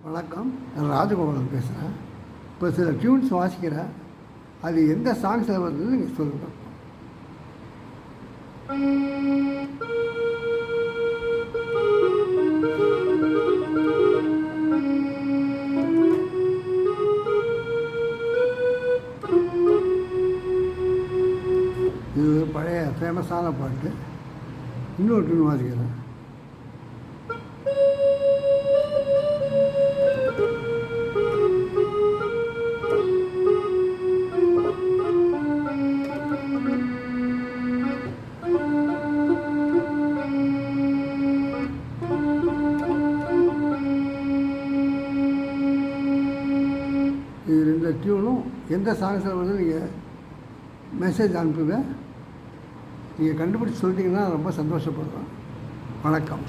வணக்கம், நான் ராஜகோபாலன் பேசுகிறேன். இப்போ சில டியூன்ஸ் வாசிக்கிறேன். அது எந்த சாங்ஸில் வருதுன்னு நீங்கள் சொல்லுங்கள். இது பழைய ஃபேமஸான பாட்டு. இன்னொரு டியூன் வாசிக்கிறேன். இது ரெண்டு டியூனும் எந்த சாங்ஸில் வந்து நீங்கள் மெசேஜ் அனுப்புங்க. நீங்கள் கண்டுபிடிச்சி சொல்லிட்டீங்கன்னா ரொம்ப சந்தோஷப்படுவேன். வணக்கம்.